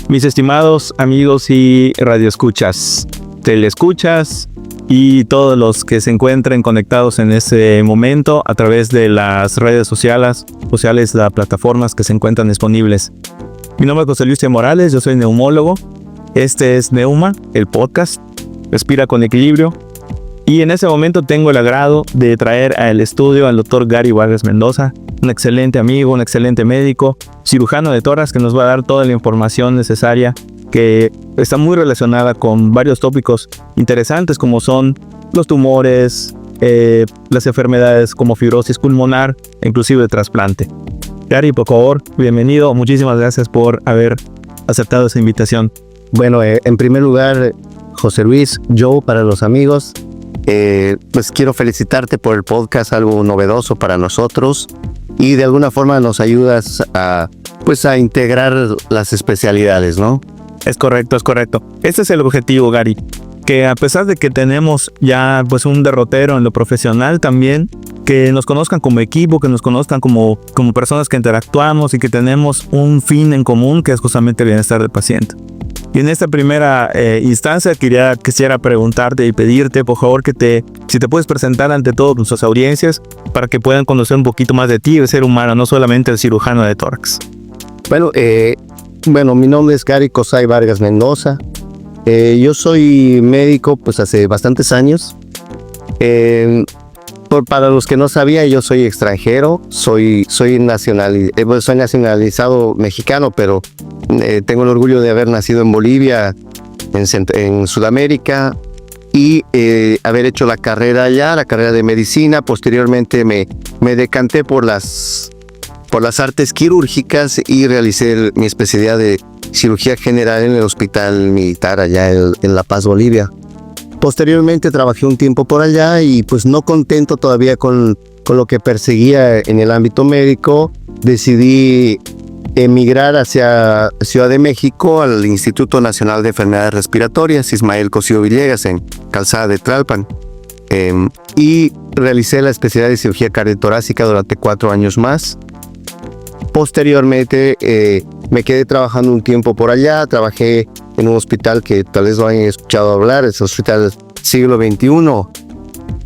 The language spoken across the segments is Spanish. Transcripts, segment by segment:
Mis estimados amigos y radioescuchas, telescuchas y todos los que se encuentren conectados en este momento a través de las redes sociales, las plataformas que se encuentran disponibles. Mi nombre es José Luis Morales, yo soy neumólogo. Este es Neuma, el podcast, Respira con Equilibrio. Y en este momento tengo el agrado de traer al estudio al doctor Gary Vargas Mendoza, un excelente amigo, un excelente médico, cirujano de tórax que nos va a dar toda la información necesaria que está muy relacionada con varios tópicos interesantes como son los tumores, las enfermedades como fibrosis pulmonar e inclusive el trasplante. Gary, por favor, bienvenido. Muchísimas gracias por haber aceptado esa invitación. Bueno, en primer lugar, José Luis, Joe para los amigos, pues quiero felicitarte por el podcast, algo novedoso para nosotros y de alguna forma nos ayudas a integrar las especialidades, ¿no? Es correcto. Este es el objetivo, Gary, que a pesar de que tenemos ya pues un derrotero en lo profesional también, que nos conozcan como equipo, que nos conozcan como personas que interactuamos y que tenemos un fin en común, que es justamente el bienestar del paciente. Y en esta primera instancia quisiera preguntarte y pedirte, por favor, si te puedes presentar ante todas nuestras audiencias para que puedan conocer un poquito más de ti, el ser humano, no solamente el cirujano de tórax. Bueno, mi nombre es Gary Cosay Vargas Mendoza. Yo soy médico pues hace bastantes años. Para los que no sabían, yo soy extranjero, soy nacionalizado mexicano, pero tengo el orgullo de haber nacido en Bolivia, en Sudamérica, y haber hecho la carrera allá, la carrera de medicina. Posteriormente me decanté por las artes quirúrgicas y realicé mi especialidad de cirugía general en el Hospital Militar allá en La Paz, Bolivia. Posteriormente trabajé un tiempo por allá y pues no contento todavía con lo que perseguía en el ámbito médico, decidí emigrar hacia Ciudad de México al Instituto Nacional de Enfermedades Respiratorias, Ismael Cosío Villegas, en Calzada de Tlalpan. Y realicé la especialidad de cirugía cardiotorácica durante 4 años más. Posteriormente me quedé trabajando un tiempo por allá, trabajé en un hospital que tal vez lo hayan escuchado hablar, es el Hospital Siglo XXI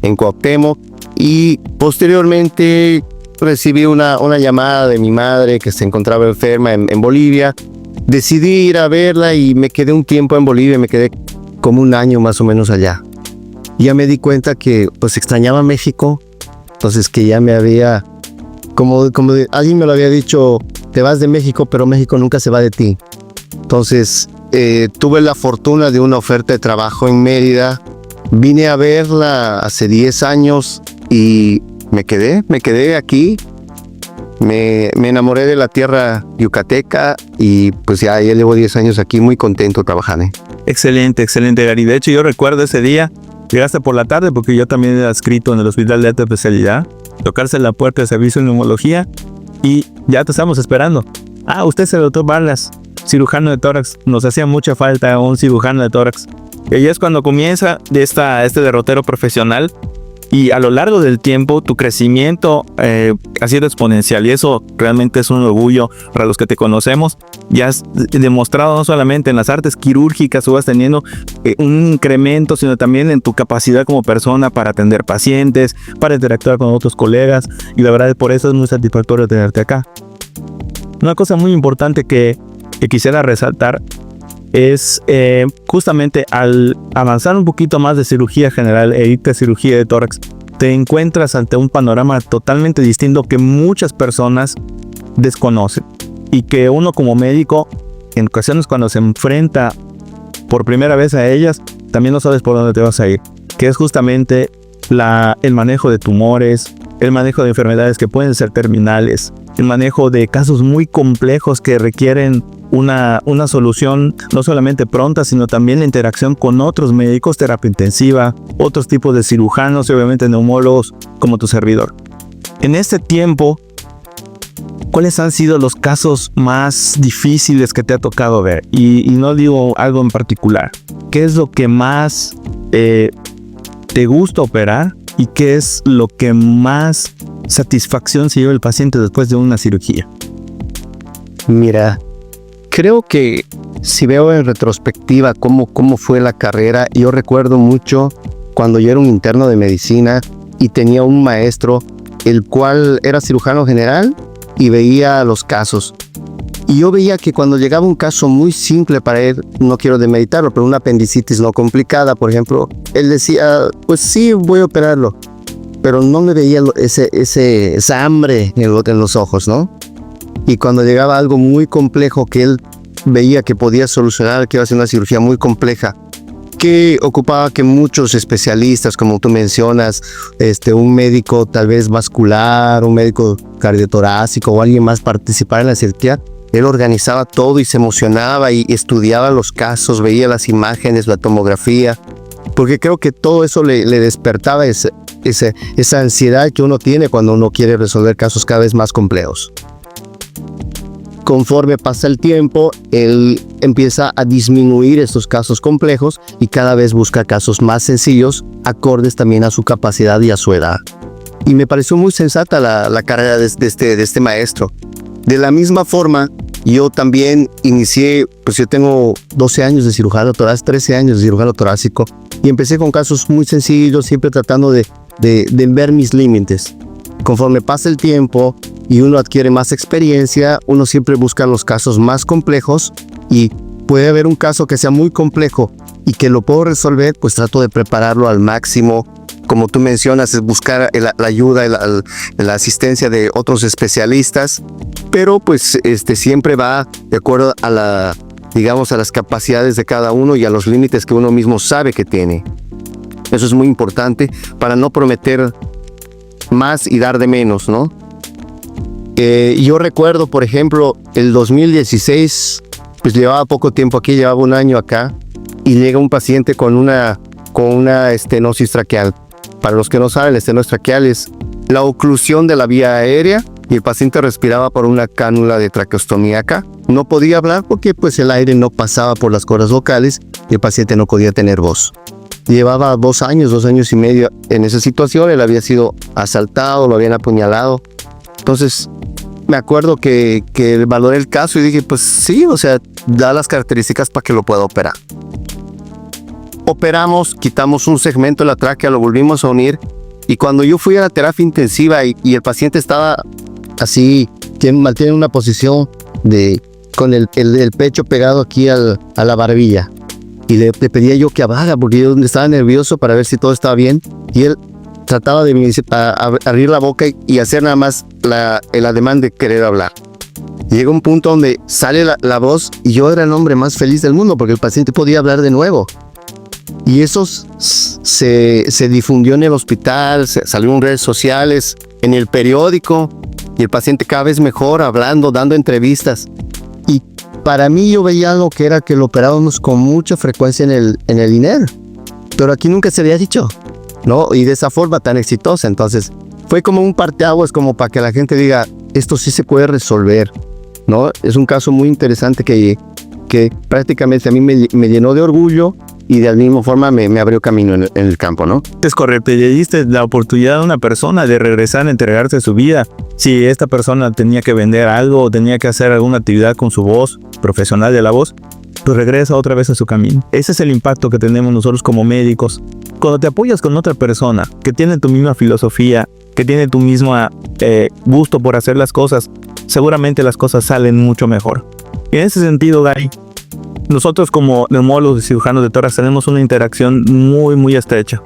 en Cuauhtémoc, y posteriormente recibí una llamada de mi madre que se encontraba enferma en Bolivia. Decidí ir a verla y me quedé un tiempo en Bolivia, me quedé como un año más o menos allá. Ya me di cuenta que pues extrañaba México, entonces que ya me había, como alguien me lo había dicho, te vas de México, pero México nunca se va de ti. Entonces tuve la fortuna de una oferta de trabajo en Mérida, vine a verla hace 10 años y me quedé aquí, me enamoré de la tierra yucateca y pues ya llevo 10 años aquí, muy contento trabajando. Excelente, Gary. De hecho, yo recuerdo ese día, llegaste por la tarde porque yo también era adscrito en el Hospital de Alta Especialidad, tocarse la puerta de servicio de neumología y ya te estamos esperando. Usted es el doctor Vargas, cirujano de tórax. Nos hacía mucha falta un cirujano de tórax. Y ahí es cuando comienza este derrotero profesional. Y a lo largo del tiempo, tu crecimiento ha sido exponencial. Y eso realmente es un orgullo para los que te conocemos. Ya has demostrado no solamente en las artes quirúrgicas, tú vas teniendo un incremento, sino también en tu capacidad como persona para atender pacientes, para interactuar con otros colegas. Y la verdad, por eso es muy satisfactorio tenerte acá. Una cosa muy importante que quisiera resaltar es justamente al avanzar un poquito más de cirugía general e irte a cirugía de tórax, te encuentras ante un panorama totalmente distinto que muchas personas desconocen y que uno como médico, en ocasiones cuando se enfrenta por primera vez a ellas, también no sabes por dónde te vas a ir, que es justamente el manejo de tumores, el manejo de enfermedades que pueden ser terminales, el manejo de casos muy complejos que requieren una solución no solamente pronta, sino también la interacción con otros médicos, terapia intensiva, otros tipos de cirujanos y obviamente neumólogos como tu servidor. En este tiempo, ¿cuáles han sido los casos más difíciles que te ha tocado ver? Y no digo algo en particular. ¿Qué es lo que más te gusta operar? ¿Y qué es lo que más satisfacción se lleva el paciente después de una cirugía? Mira, creo que si veo en retrospectiva cómo fue la carrera, yo recuerdo mucho cuando yo era un interno de medicina y tenía un maestro, el cual era cirujano general y veía los casos. Y yo veía que cuando llegaba un caso muy simple para él, no quiero demeritarlo, pero una apendicitis no complicada, por ejemplo, él decía, pues sí, voy a operarlo. Pero no me veía esa hambre en los ojos, ¿no? Y cuando llegaba algo muy complejo que él veía que podía solucionar, que iba a ser una cirugía muy compleja, que ocupaba que muchos especialistas, como tú mencionas, un médico tal vez vascular, un médico cardiotorácico o alguien más participara en la cirugía, él organizaba todo y se emocionaba y estudiaba los casos, veía las imágenes, la tomografía, porque creo que todo eso le despertaba esa ansiedad que uno tiene cuando uno quiere resolver casos cada vez más complejos. Conforme pasa el tiempo, él empieza a disminuir estos casos complejos y cada vez busca casos más sencillos, acordes también a su capacidad y a su edad. Y me pareció muy sensata la carrera de este maestro. De la misma forma, yo también inicié, pues yo tengo 12 años de cirujano torácico, 13 años de cirujano torácico, y empecé con casos muy sencillos, siempre tratando de ver mis límites. Conforme pasa el tiempo y uno adquiere más experiencia, uno siempre busca los casos más complejos, y puede haber un caso que sea muy complejo y que lo puedo resolver, pues trato de prepararlo al máximo. Como tú mencionas, es buscar la ayuda, la asistencia de otros especialistas, pero pues siempre va de acuerdo a las capacidades de cada uno y a los límites que uno mismo sabe que tiene. Eso es muy importante para no prometer más y dar de menos, ¿no? Yo recuerdo, por ejemplo, el 2016, pues llevaba poco tiempo aquí, llevaba un año acá, y llega un paciente con una estenosis traqueal. Para los que no saben, la estenosis traqueal es la oclusión de la vía aérea y el paciente respiraba por una cánula de traqueostomía acá. No podía hablar porque pues el aire no pasaba por las cuerdas vocales y el paciente no podía tener voz. Llevaba 2 años y medio en esa situación. Él había sido asaltado, lo habían apuñalado. Entonces me acuerdo que valoré el caso y dije, pues sí, o sea, da las características para que lo pueda operar. Operamos, quitamos un segmento de la tráquea, lo volvimos a unir, y cuando yo fui a la terapia intensiva y el paciente estaba así, mantiene una posición con el pecho pegado aquí a la barbilla, y le pedía yo que haga, porque yo estaba nervioso para ver si todo estaba bien, y él trataba de abrir la boca y hacer nada más el ademán de querer hablar. Llega un punto donde sale la voz y yo era el hombre más feliz del mundo porque el paciente podía hablar de nuevo. Y eso se difundió en el hospital, salió en redes sociales, en el periódico, y el paciente cada vez mejor, hablando, dando entrevistas. Y para mí yo veía algo que era que lo operábamos con mucha frecuencia en el INER, pero aquí nunca se había dicho, ¿no? Y de esa forma tan exitosa. Entonces fue como un parteaguas, como para que la gente diga, esto sí se puede resolver, ¿no? Es un caso muy interesante que prácticamente a mí me llenó de orgullo y de la misma forma me abrió camino en el campo, ¿no? Es correcto, y le diste la oportunidad a una persona de regresar a entregarse su vida. Si esta persona tenía que vender algo o tenía que hacer alguna actividad con su voz, profesional de la voz, pues regresa otra vez a su camino. Ese es el impacto que tenemos nosotros como médicos. Cuando te apoyas con otra persona que tiene tu misma filosofía, que tiene tu mismo gusto por hacer las cosas, seguramente las cosas salen mucho mejor. Y en ese sentido, Gary, nosotros como neumólogos y cirujanos de tórax tenemos una interacción muy, muy estrecha.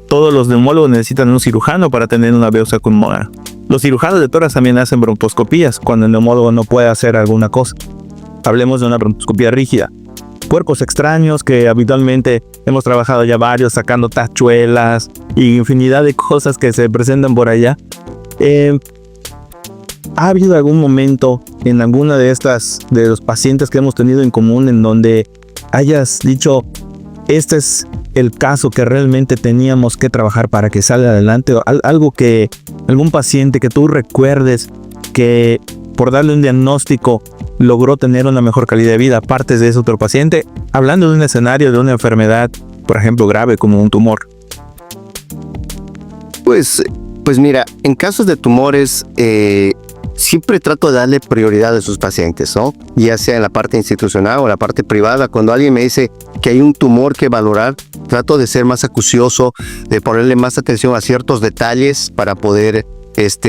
Todos los neumólogos necesitan un cirujano para tener una biopsia pulmonar. Los cirujanos de tórax también hacen broncoscopías cuando el neumólogo no puede hacer alguna cosa. Hablemos de una broncoscopía rígida. Cuerpos extraños que habitualmente hemos trabajado ya varios, sacando tachuelas y infinidad de cosas que se presentan por allá. ¿Ha habido algún momento en alguna de los pacientes que hemos tenido en común en donde hayas dicho, este es el caso que realmente teníamos que trabajar para que salga adelante? Algún paciente que tú recuerdes que por darle un diagnóstico logró tener una mejor calidad de vida aparte de ese otro paciente, hablando de un escenario de una enfermedad, por ejemplo, grave como un tumor? Pues mira, en casos de tumores, siempre trato de darle prioridad a sus pacientes, ¿no? Ya sea en la parte institucional o en la parte privada. Cuando alguien me dice que hay un tumor que valorar, trato de ser más acucioso, de ponerle más atención a ciertos detalles para poder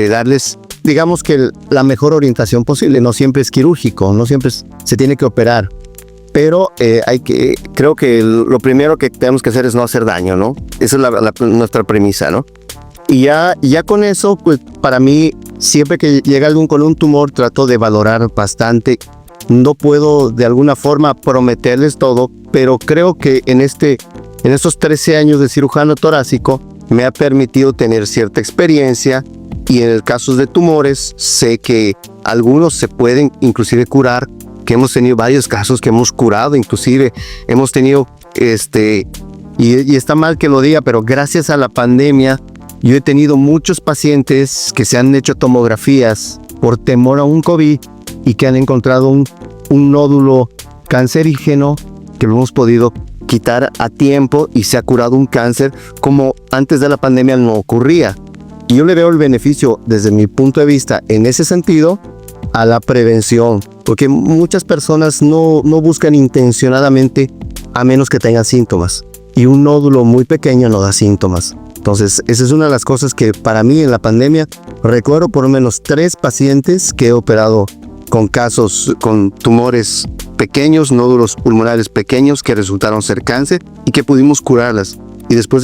darles, digamos que la mejor orientación posible. No siempre es quirúrgico, no siempre se tiene que operar, pero creo que lo primero que tenemos que hacer es no hacer daño, ¿no? Esa es nuestra premisa, ¿no? Y ya con eso, pues para mí, siempre que llega alguien con un tumor, trato de valorar bastante. No puedo de alguna forma prometerles todo, pero creo que en estos 13 años de cirujano torácico me ha permitido tener cierta experiencia, y en el caso de tumores sé que algunos se pueden inclusive curar, que hemos tenido varios casos que hemos curado, inclusive hemos tenido, y está mal que lo diga, pero gracias a la pandemia, yo he tenido muchos pacientes que se han hecho tomografías por temor a un COVID y que han encontrado un nódulo cancerígeno que lo hemos podido quitar a tiempo y se ha curado un cáncer como antes de la pandemia no ocurría. Y yo le veo el beneficio desde mi punto de vista en ese sentido a la prevención, porque muchas personas no buscan intencionadamente a menos que tengan síntomas, y un nódulo muy pequeño no da síntomas. Entonces, esa es una de las cosas que para mí en la pandemia recuerdo por lo menos 3 pacientes que he operado con casos, con tumores pequeños, nódulos pulmonares pequeños que resultaron ser cáncer y que pudimos curarlas. Y después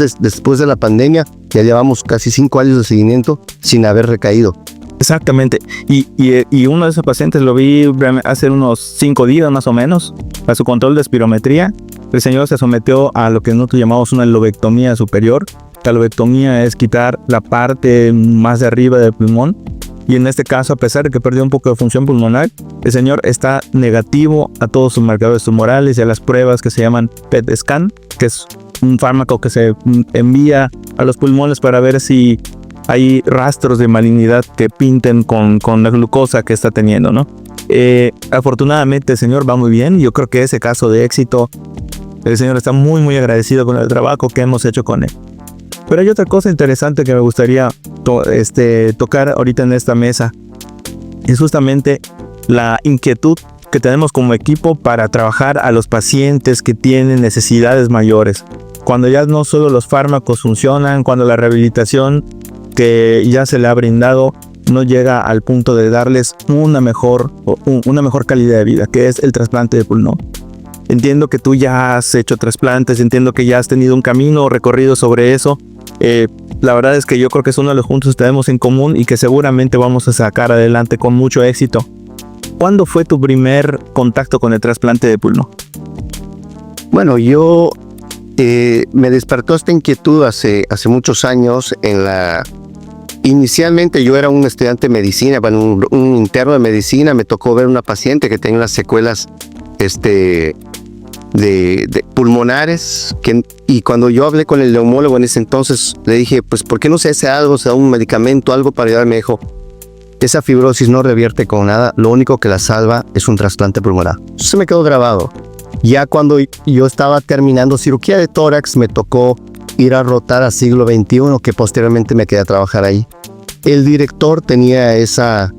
de la pandemia ya llevamos casi 5 años de seguimiento sin haber recaído. Exactamente. Y uno de esos pacientes lo vi hace unos 5 días más o menos, a su control de espirometría. El señor se sometió a lo que nosotros llamamos una lobectomía superior. La lobectomía es quitar la parte más de arriba del pulmón. Y en este caso, a pesar de que perdió un poco de función pulmonar, el señor está negativo a todos sus marcadores tumorales y a las pruebas que se llaman PET scan, que es un fármaco que se envía a los pulmones para ver si hay rastros de malignidad que pinten con la glucosa que está teniendo, ¿no? Afortunadamente el señor va muy bien. Yo creo que ese caso de éxito, el señor está muy muy agradecido con el trabajo que hemos hecho con él. Pero hay otra cosa interesante que me gustaría tocar ahorita en esta mesa. Es justamente la inquietud que tenemos como equipo para trabajar a los pacientes que tienen necesidades mayores. Cuando ya no solo los fármacos funcionan, cuando la rehabilitación que ya se le ha brindado no llega al punto de darles una mejor calidad de vida, que es el trasplante de pulmón. Entiendo que tú ya has hecho trasplantes, entiendo que ya has tenido un camino recorrido sobre eso. La verdad es que yo creo que es uno de los puntos que tenemos en común y que seguramente vamos a sacar adelante con mucho éxito. ¿Cuándo fue tu primer contacto con el trasplante de pulmón? Bueno, yo me despertó esta inquietud hace muchos años. Inicialmente yo era un estudiante de medicina, bueno, un interno de medicina. Me tocó ver una paciente que tenía unas secuelas de pulmonares, y cuando yo hablé con el neumólogo en ese entonces, le dije, pues, ¿por qué no se hace algo, se da un medicamento, algo para ayudar? Me dijo, esa fibrosis no revierte con nada, lo único que la salva es un trasplante pulmonar. Eso se me quedó grabado. Ya cuando yo estaba terminando cirugía de tórax, me tocó ir a rotar a siglo XXI, que posteriormente me quedé a trabajar ahí. El director tenía esa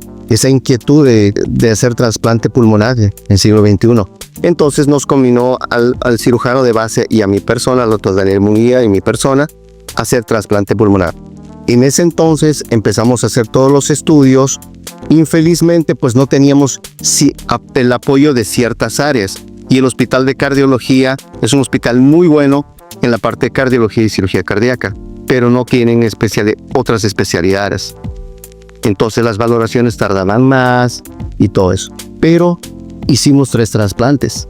inquietud de hacer trasplante pulmonar en siglo XXI. Entonces nos combinó al cirujano de base y a mi persona, al doctor Daniel Munguía y mi persona, a hacer trasplante pulmonar. En ese entonces empezamos a hacer todos los estudios. Infelizmente, pues no teníamos el apoyo de ciertas áreas. Y el hospital de cardiología es un hospital muy bueno en la parte de cardiología y cirugía cardíaca, pero no tienen otras especialidades. Entonces las valoraciones tardaban más y todo eso. Pero hicimos 3 trasplantes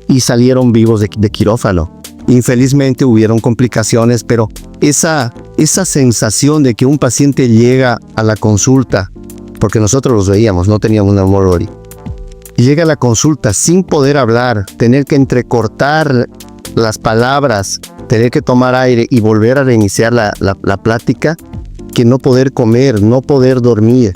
y salieron vivos de quirófano. Infelizmente hubieron complicaciones, pero esa sensación de que un paciente llega a la consulta, porque nosotros los veíamos, no teníamos una Morori, y llega a la consulta sin poder hablar, tener que entrecortar las palabras, tener que tomar aire y volver a reiniciar la plática, que no poder comer, no poder dormir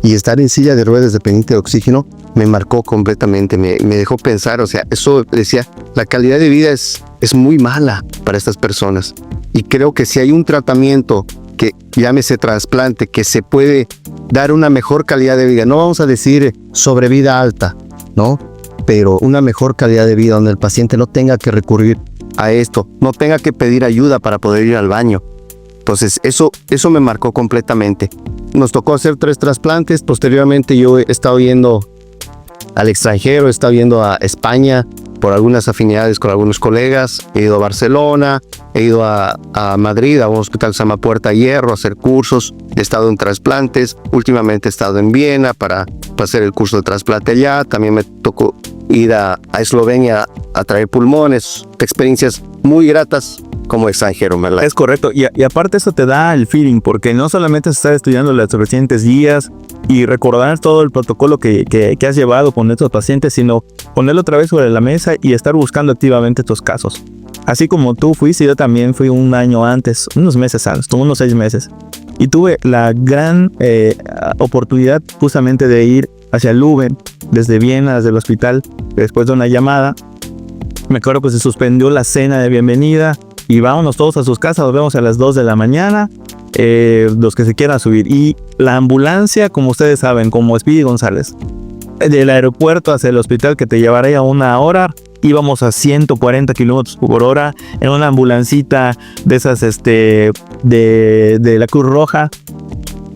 y estar en silla de ruedas dependiente de oxígeno, me marcó completamente, me dejó pensar. O sea, eso decía, la calidad de vida es muy mala para estas personas, y creo que si hay un tratamiento que llámese trasplante, que se puede dar una mejor calidad de vida. No vamos a decir sobrevida alta, ¿no? Pero una mejor calidad de vida donde el paciente no tenga que recurrir a esto, no tenga que pedir ayuda para poder ir al baño. Entonces, eso me marcó completamente. Nos tocó hacer 3 trasplantes. Posteriormente yo he estado yendo al extranjero, he estado yendo a España por algunas afinidades con algunos colegas. He ido a Barcelona, he ido a Madrid, a un hospital que se llama Puerta Hierro, a hacer cursos. He estado en trasplantes. Últimamente he estado en Viena para hacer el curso de trasplante allá. También me tocó ir a Eslovenia a traer pulmones. Experiencias muy gratas como extranjero, ¿verdad? Es correcto, y aparte eso te da el feeling, porque no solamente estar estudiando las recientes guías y recordar todo el protocolo que has llevado con estos pacientes, sino ponerlo otra vez sobre la mesa y estar buscando activamente estos casos. Así como tú fuiste, yo también fui un año antes, unos meses antes, tuve unos 6 meses, y tuve la gran oportunidad justamente de ir hacia Leuven, desde Viena, desde el hospital, después de una llamada. Me acuerdo que se suspendió la cena de bienvenida, y vámonos todos a sus casas, nos vemos a las 2 de la mañana, los que se quieran subir. Y la ambulancia, como ustedes saben, como Speedy González, del aeropuerto hacia el hospital que te llevaría 1 hora, íbamos a 140 kilómetros por hora en una ambulancita de esas de la Cruz Roja,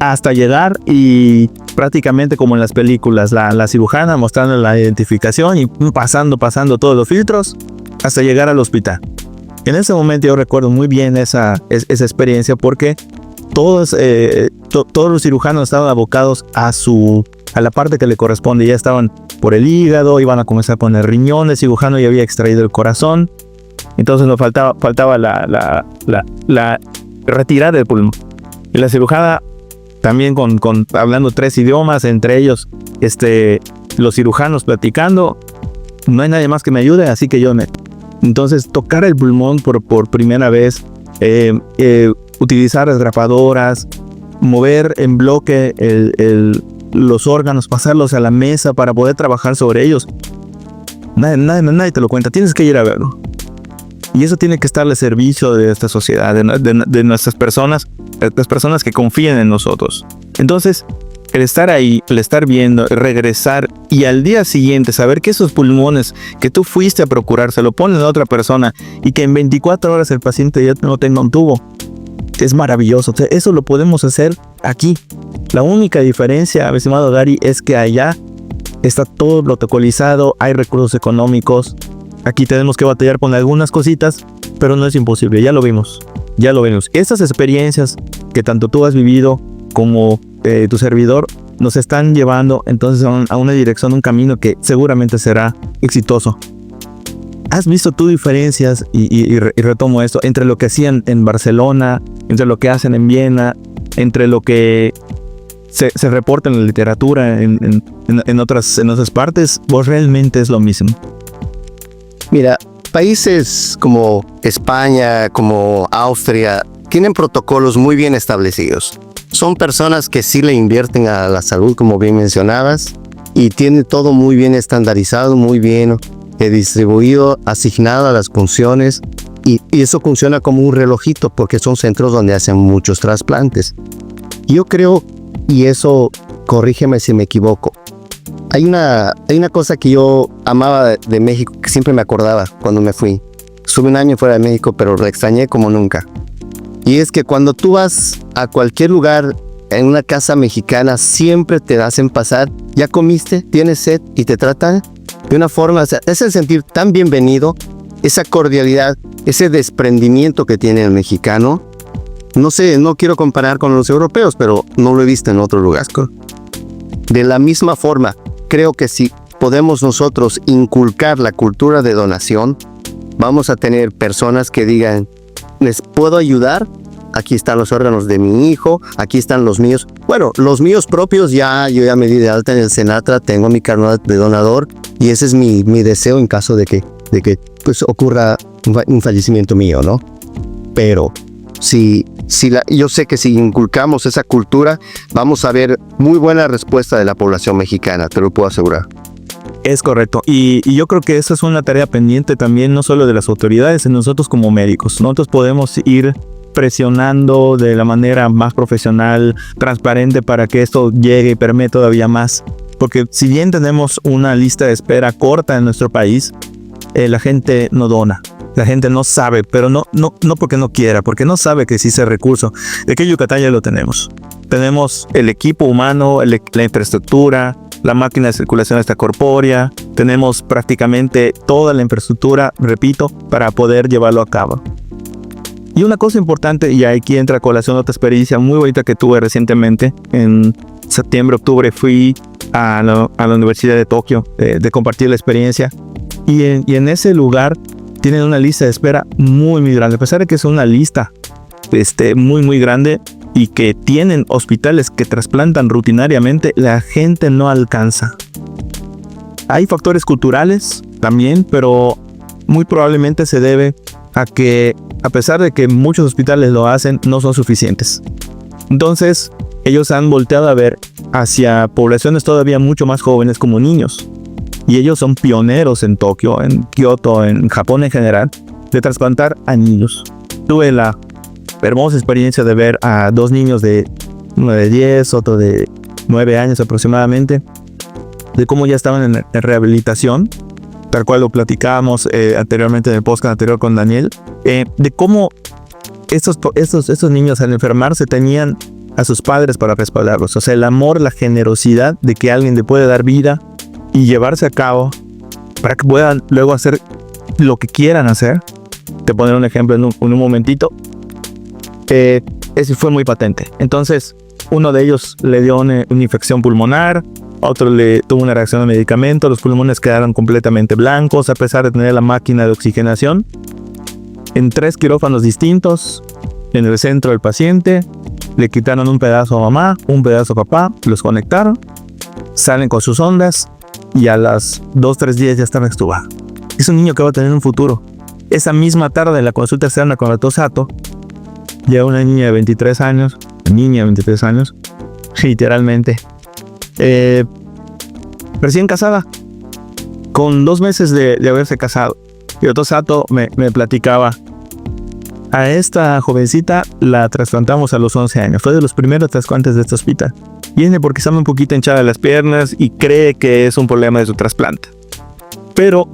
hasta llegar y prácticamente como en las películas, la cirujana mostrando la identificación y pasando todos los filtros hasta llegar al hospital. En ese momento yo recuerdo muy bien esa experiencia, porque todos los cirujanos estaban abocados a la parte que le corresponde. Ya estaban por el hígado, iban a comenzar con el riñón, el cirujano ya había extraído el corazón, entonces nos faltaba la retirada del pulmón. Y la cirujana también hablando 3 idiomas, entre ellos los cirujanos platicando, no hay nadie más que me ayude, así que yo Entonces, tocar el pulmón por primera vez, utilizar las grapadoras, mover en bloque los órganos, pasarlos a la mesa para poder trabajar sobre ellos. Nadie te lo cuenta, tienes que ir a verlo. Y eso tiene que estar al servicio de esta sociedad, de nuestras personas, las personas que confían en nosotros. Entonces, el estar ahí, el estar viendo, regresar y al día siguiente saber que esos pulmones que tú fuiste a procurar se lo ponen a otra persona y que en 24 horas el paciente ya no tenga un tubo, es maravilloso. O sea, eso lo podemos hacer aquí. La única diferencia, mi estimado Gary, es que allá está todo protocolizado, hay recursos económicos. Aquí tenemos que batallar con algunas cositas, pero no es imposible, ya lo vimos. Estas experiencias que tanto tú has vivido como tu servidor nos están llevando entonces a una dirección, un camino que seguramente será exitoso. ¿Has visto tú diferencias, y retomo esto, entre lo que hacían en Barcelona, entre lo que hacen en Viena, entre lo que se reporta en la literatura en otras partes? ¿O realmente es lo mismo? Mira, países como España, como Austria, tienen protocolos muy bien establecidos. Son personas que sí le invierten a la salud, como bien mencionabas, y tiene todo muy bien estandarizado, muy bien distribuido, asignado a las funciones, y eso funciona como un relojito, porque son centros donde hacen muchos trasplantes. Yo creo, y eso, corrígeme si me equivoco, hay una cosa que yo amaba de México, que siempre me acordaba cuando me fui. Estuve 1 año fuera de México, pero lo extrañé como nunca. Y es que cuando tú vas a cualquier lugar, en una casa mexicana, siempre te hacen pasar, ya comiste, tienes sed, y te tratan de una forma, o sea, es el sentir tan bienvenido, esa cordialidad, ese desprendimiento que tiene el mexicano. No sé, no quiero comparar con los europeos, pero no lo he visto en otro lugar. De la misma forma, creo que si podemos nosotros inculcar la cultura de donación, vamos a tener personas que digan, ¿les puedo ayudar? Aquí están los órganos de mi hijo, aquí están los míos. Bueno, los míos propios yo ya me di de alta en el Senatra, tengo mi carnet de donador y ese es mi deseo en caso de que pues, ocurra un fallecimiento mío, ¿no? Pero yo sé que si inculcamos esa cultura, vamos a ver muy buena respuesta de la población mexicana, te lo puedo asegurar. Es correcto, y yo creo que esa es una tarea pendiente también, no solo de las autoridades, sino nosotros como médicos. Nosotros podemos ir presionando de la manera más profesional, transparente, para que esto llegue y permee todavía más. Porque si bien tenemos una lista de espera corta en nuestro país, la gente no dona. La gente no sabe, pero no porque no quiera, porque no sabe que existe el recurso. De que Yucatán ya lo tenemos. Tenemos el equipo humano, la infraestructura, la máquina de circulación extracorpórea. Tenemos prácticamente toda la infraestructura, repito, para poder llevarlo a cabo. Y una cosa importante, y aquí entra a colación otra experiencia muy bonita que tuve recientemente. En septiembre, octubre fui a la Universidad de Tokio de compartir la experiencia. Y en ese lugar tienen una lista de espera muy grande. A pesar de que es una lista muy grande y que tienen hospitales que trasplantan rutinariamente, la gente no alcanza. Hay factores culturales también, pero muy probablemente se debe a que, a pesar de que muchos hospitales lo hacen, no son suficientes. Entonces, ellos han volteado a ver hacia poblaciones todavía mucho más jóvenes como niños. Y ellos son pioneros en Tokio, en Kioto, en Japón en general, de trasplantar a niños. Tuve la hermosa experiencia de ver a dos niños uno de 10, otro de 9 años aproximadamente, de cómo ya estaban en rehabilitación, tal cual lo platicábamos anteriormente en el podcast anterior con Daniel, de cómo estos niños al enfermarse tenían a sus padres para respaldarlos. O sea, el amor, la generosidad de que alguien le puede dar vida y llevarse a cabo para que puedan luego hacer lo que quieran hacer. Te pondré un ejemplo en un momentito. Ese fue muy patente. Entonces, uno de ellos le dio una infección pulmonar, otro le tuvo una reacción al medicamento, los pulmones quedaron completamente blancos a pesar de tener la máquina de oxigenación. En 3 quirófanos distintos, en el centro del paciente, le quitaron un pedazo a mamá, un pedazo a papá, los conectaron, salen con sus ondas y a las 2-3 días ya están extubados. Es un niño que va a tener un futuro. Esa misma tarde en la consulta externa con la Tosato, llega una niña de 23 años, literalmente, recién casada, con 2 meses de haberse casado. Y Tosato me platicaba, a esta jovencita la trasplantamos a los 11 años, fue de los primeros trasplantes de este hospital. Viene porque está un poquito hinchada de las piernas y cree que es un problema de su trasplante. Pero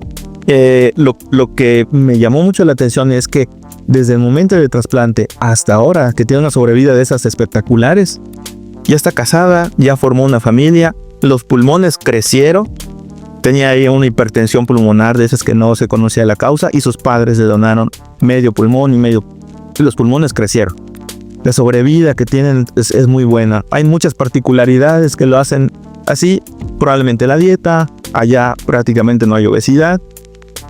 lo que me llamó mucho la atención es que desde el momento del trasplante hasta ahora, que tiene una sobrevida de esas espectaculares, ya está casada, ya formó una familia, los pulmones crecieron, tenía ahí una hipertensión pulmonar de esas que no se conocía la causa, y sus padres le donaron medio pulmón y los pulmones crecieron. La sobrevida que tienen es muy buena. Hay muchas particularidades que lo hacen así, probablemente la dieta, allá prácticamente no hay obesidad,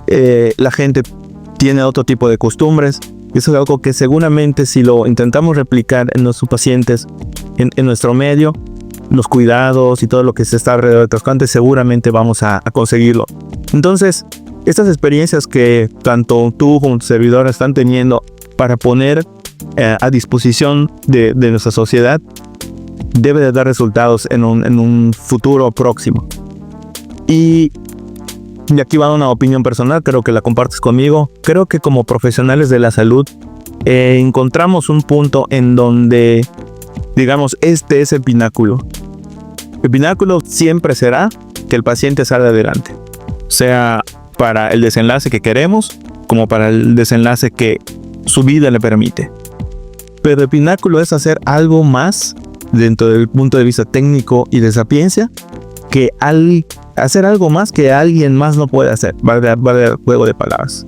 la gente tiene otro tipo de costumbres. Eso es algo que seguramente si lo intentamos replicar en nuestros pacientes, en nuestro medio, los cuidados y todo lo que se está alrededor del trasplante, seguramente vamos a conseguirlo. Entonces, estas experiencias que tanto tú como tu servidor están teniendo para poner a disposición de nuestra sociedad, debe de dar resultados en un futuro próximo. Y aquí va una opinión personal, creo que la compartes conmigo. Creo que como profesionales de la salud encontramos un punto en donde, digamos, este es el pináculo. El pináculo siempre será que el paciente salga adelante, sea para el desenlace que queremos, como para el desenlace que su vida le permite. Pero el pináculo es hacer algo más dentro del punto de vista técnico y de sapiencia, que hacer algo más que alguien más no puede hacer, vale el juego de palabras.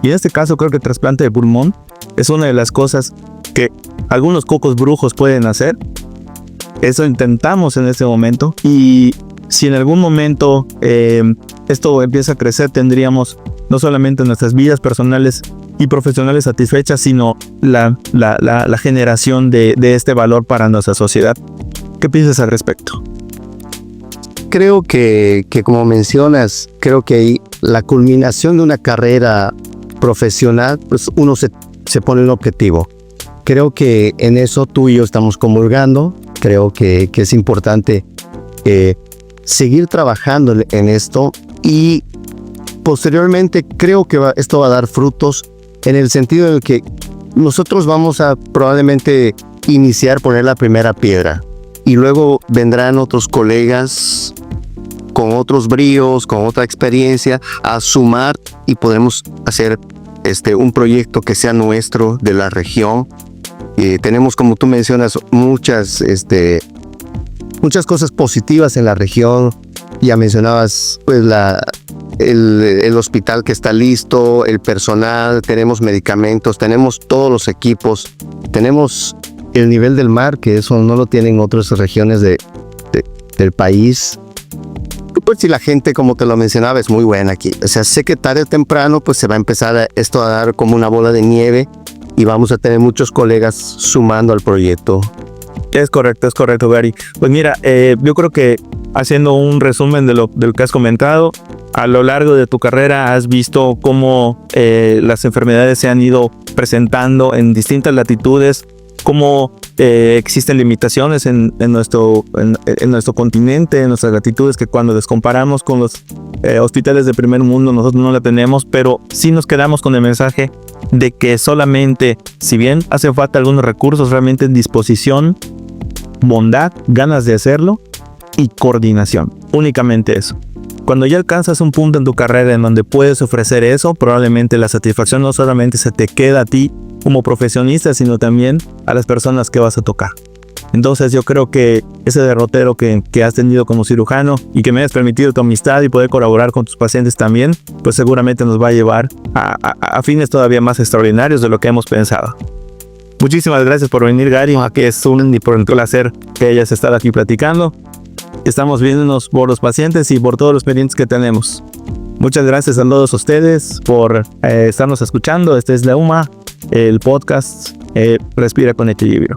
Y en este caso creo que el trasplante de pulmón es una de las cosas que algunos cocos brujos pueden hacer. Eso intentamos en este momento, y si en algún momento esto empieza a crecer, tendríamos no solamente nuestras vidas personales y profesionales satisfechas, sino la generación de este valor para nuestra sociedad. ¿Qué piensas al respecto? Creo que como mencionas, creo que la culminación de una carrera profesional, pues uno se pone un objetivo. Creo que en eso tú y yo estamos comulgando. Creo que es importante seguir trabajando en esto, y posteriormente creo que esto va a dar frutos en el sentido de que nosotros vamos a probablemente iniciar, poner la primera piedra. Y luego vendrán otros colegas con otros bríos, con otra experiencia, a sumar y podremos hacer un proyecto que sea nuestro, de la región. Tenemos, como tú mencionas, muchas cosas positivas en la región. Ya mencionabas pues el hospital que está listo, el personal, tenemos medicamentos, tenemos todos los equipos, tenemos el nivel del mar, que eso no lo tienen otras regiones del país. Pues si la gente, como te lo mencionaba, es muy buena aquí. O sea, sé que tarde o temprano pues se va a empezar esto a dar como una bola de nieve y vamos a tener muchos colegas sumando al proyecto. Es correcto, Gary. Pues mira, yo creo que haciendo un resumen de lo que has comentado, a lo largo de tu carrera has visto cómo las enfermedades se han ido presentando en distintas latitudes, cómo existen limitaciones en nuestro continente, en nuestras latitudes, que cuando descomparamos con los hospitales de primer mundo nosotros no la tenemos, pero sí nos quedamos con el mensaje de que solamente, si bien hace falta algunos recursos, realmente en disposición, bondad, ganas de hacerlo y coordinación, únicamente eso. Cuando ya alcanzas un punto en tu carrera en donde puedes ofrecer eso, probablemente la satisfacción no solamente se te queda a ti como profesionista, sino también a las personas que vas a tocar. Entonces yo creo que ese derrotero que has tenido como cirujano y que me hayas permitido tu amistad y poder colaborar con tus pacientes también, pues seguramente nos va a llevar a fines todavía más extraordinarios de lo que hemos pensado. Muchísimas gracias por venir, Gary. Aquí es un placer que hayas estado aquí platicando. Estamos viéndonos por los pacientes y por todos los pendientes que tenemos. Muchas gracias a todos ustedes por estarnos escuchando. Este es La UMA, el podcast Respira con Equilibrio.